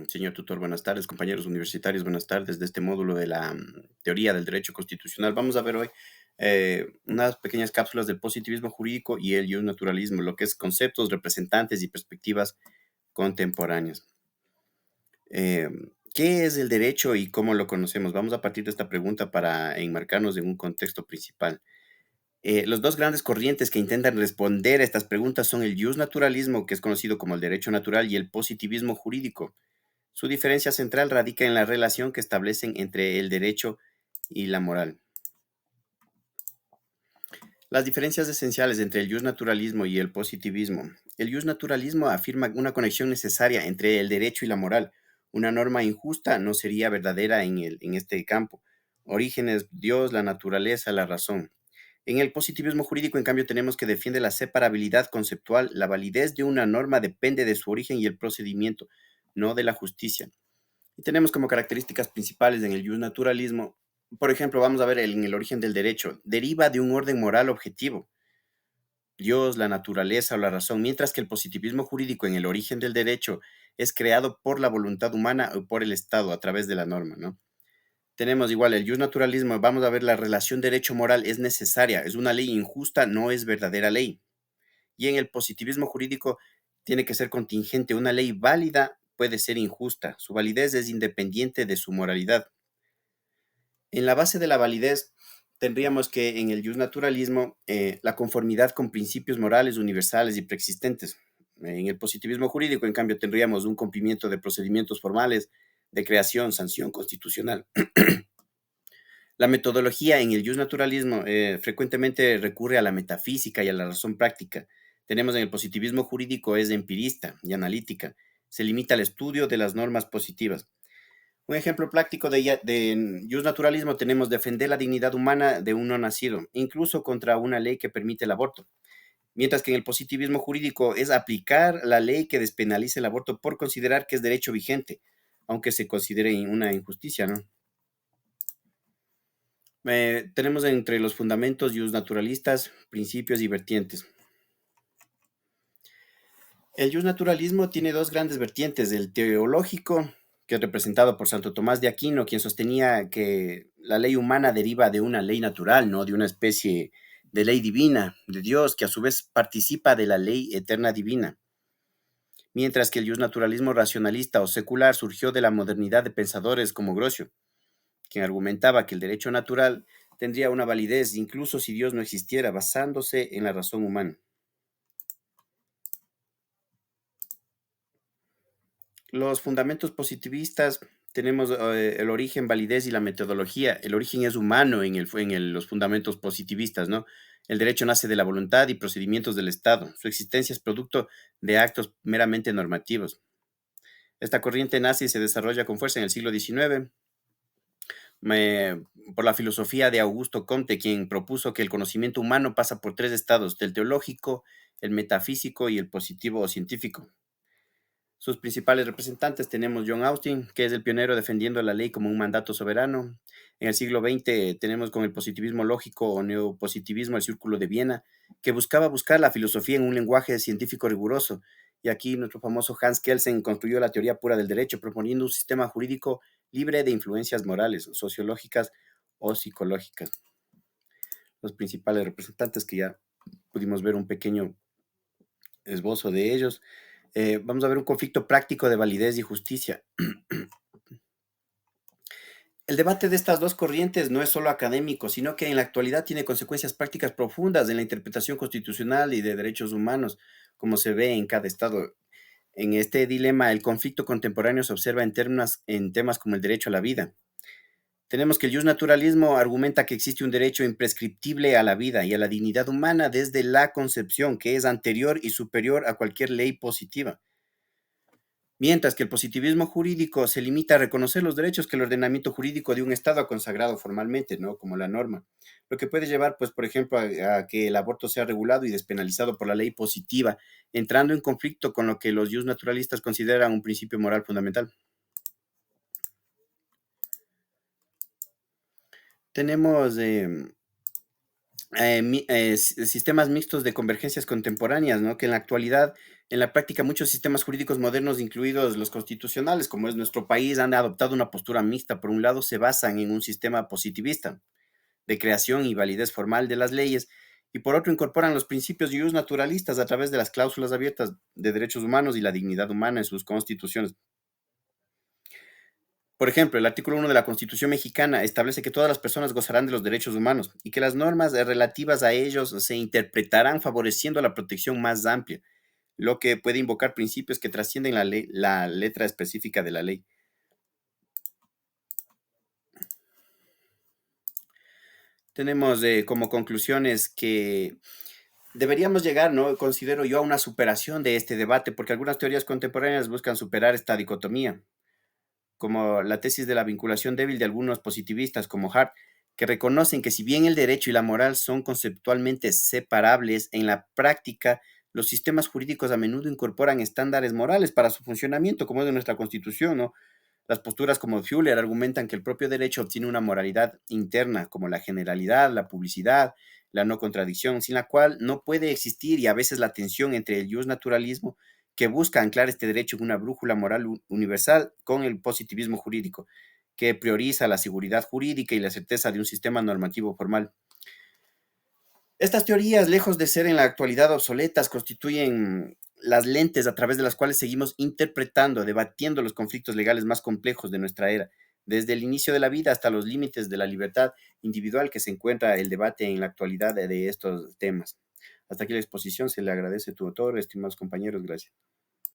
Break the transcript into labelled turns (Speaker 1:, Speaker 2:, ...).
Speaker 1: Señor tutor, buenas tardes. Compañeros universitarios, buenas tardes. De este módulo de la teoría del derecho constitucional, vamos a ver hoy unas pequeñas cápsulas del positivismo jurídico y el naturalismo, lo que es conceptos, representantes y perspectivas contemporáneas. Eh, ¿Qué es el derecho y cómo lo conocemos? Vamos a partir de esta pregunta para enmarcarnos en un contexto principal. Los dos grandes corrientes que intentan responder a estas preguntas son el naturalismo, que es conocido como el derecho natural, y el positivismo jurídico. Su diferencia central radica en la relación que establecen entre el derecho y la moral. Las diferencias esenciales entre el naturalismo y el positivismo. El naturalismo afirma una conexión necesaria entre el derecho y la moral. Una norma injusta no sería verdadera en este campo. Orígenes, Dios, la naturaleza, la razón. En el positivismo jurídico, en cambio, tenemos que defiende la separabilidad conceptual. La validez de una norma depende de su origen y el procedimiento, no de la justicia. Y tenemos como características principales en el naturalismo, por ejemplo, vamos a ver en el origen del derecho, deriva de un orden moral objetivo, Dios, la naturaleza o la razón, mientras que el positivismo jurídico en el origen del derecho es creado por la voluntad humana o por el Estado a través de la norma, ¿no? Tenemos igual el naturalismo, vamos a ver la relación derecho-moral es necesaria, es una ley injusta, no es verdadera ley. Y en el positivismo jurídico tiene que ser contingente. Una ley válida puede ser injusta. Su validez es independiente de su moralidad. En la base de la validez tendríamos que en el naturalismo la conformidad con principios morales universales y preexistentes. En el positivismo jurídico, en cambio, tendríamos un cumplimiento de procedimientos formales de creación, sanción constitucional. La metodología en el naturalismo frecuentemente recurre a la metafísica y a la razón práctica. Tenemos en el positivismo jurídico es empirista y analítica. Se limita al estudio de las normas positivas. Un ejemplo práctico de naturalismo tenemos defender la dignidad humana de un no nacido, incluso contra una ley que permite el aborto. Mientras que en el positivismo jurídico es aplicar la ley que despenalice el aborto por considerar que es derecho vigente, aunque se considere una injusticia, ¿no? Tenemos entre los fundamentos naturalistas, principios y vertientes. El naturalismo tiene dos grandes vertientes, el teológico, que es representado por Santo Tomás de Aquino, quien sostenía que la ley humana deriva de una ley natural, ¿no? De una especie de ley divina, de Dios, que a su vez participa de la ley eterna divina. Mientras que el naturalismo racionalista o secular surgió de la modernidad de pensadores como Grocio, quien argumentaba que el derecho natural tendría una validez incluso si Dios no existiera, basándose en la razón humana. Los fundamentos positivistas tenemos el origen, validez y la metodología. El origen es humano los fundamentos positivistas, ¿no? El derecho nace de la voluntad y procedimientos del Estado. Su existencia es producto de actos meramente normativos. Esta corriente nace y se desarrolla con fuerza en el siglo XIX por la filosofía de Augusto Comte, quien propuso que el conocimiento humano pasa por tres estados, el teológico, el metafísico y el positivo o científico. Sus principales representantes tenemos John Austin, que es el pionero defendiendo la ley como un mandato soberano. En el siglo XX tenemos con el positivismo lógico o neopositivismo el Círculo de Viena, que buscar la filosofía en un lenguaje científico riguroso. Y aquí nuestro famoso Hans Kelsen construyó la teoría pura del derecho, proponiendo un sistema jurídico libre de influencias morales, sociológicas o psicológicas. Los principales representantes que ya pudimos ver un pequeño esbozo de ellos. Vamos a ver un conflicto práctico de validez y justicia. El debate de estas dos corrientes no es solo académico, sino que en la actualidad tiene consecuencias prácticas profundas en la interpretación constitucional y de derechos humanos, como se ve en cada estado. En este dilema, el conflicto contemporáneo se observa en temas como el derecho a la vida. Tenemos que el naturalismo argumenta que existe un derecho imprescriptible a la vida y a la dignidad humana desde la concepción, que es anterior y superior a cualquier ley positiva. Mientras que el positivismo jurídico se limita a reconocer los derechos que el ordenamiento jurídico de un Estado ha consagrado formalmente, ¿no? Como la norma. Lo que puede llevar, pues, por ejemplo, a que el aborto sea regulado y despenalizado por la ley positiva, entrando en conflicto con lo que los naturalistas consideran un principio moral fundamental. Tenemos sistemas mixtos de convergencias contemporáneas, ¿no? Que en la actualidad, en la práctica, muchos sistemas jurídicos modernos, incluidos los constitucionales, como es nuestro país, han adoptado una postura mixta. Por un lado, se basan en un sistema positivista de creación y validez formal de las leyes, y por otro, incorporan los principios y usos naturalistas a través de las cláusulas abiertas de derechos humanos y la dignidad humana en sus constituciones. Por ejemplo, el artículo 1 de la Constitución mexicana establece que todas las personas gozarán de los derechos humanos y que las normas relativas a ellos se interpretarán favoreciendo la protección más amplia, lo que puede invocar principios que trascienden la letra específica de la ley. Tenemos como conclusiones que deberíamos llegar, ¿no? Considero yo, a una superación de este debate, porque algunas teorías contemporáneas buscan superar esta dicotomía, como la tesis de la vinculación débil de algunos positivistas como Hart, que reconocen que si bien el derecho y la moral son conceptualmente separables, en la práctica los sistemas jurídicos a menudo incorporan estándares morales para su funcionamiento, como es de nuestra Constitución, ¿no? Las posturas como Fuller argumentan que el propio derecho obtiene una moralidad interna, como la generalidad, la publicidad, la no contradicción, sin la cual no puede existir, y a veces la tensión entre el naturalismo, que busca anclar este derecho en una brújula moral universal, con el positivismo jurídico, que prioriza la seguridad jurídica y la certeza de un sistema normativo formal. Estas teorías, lejos de ser en la actualidad obsoletas, constituyen las lentes a través de las cuales seguimos interpretando, debatiendo los conflictos legales más complejos de nuestra era, desde el inicio de la vida hasta los límites de la libertad individual que se encuentra el debate en la actualidad de estos temas. Hasta aquí la exposición, se le agradece a tu autor, estimados compañeros, gracias.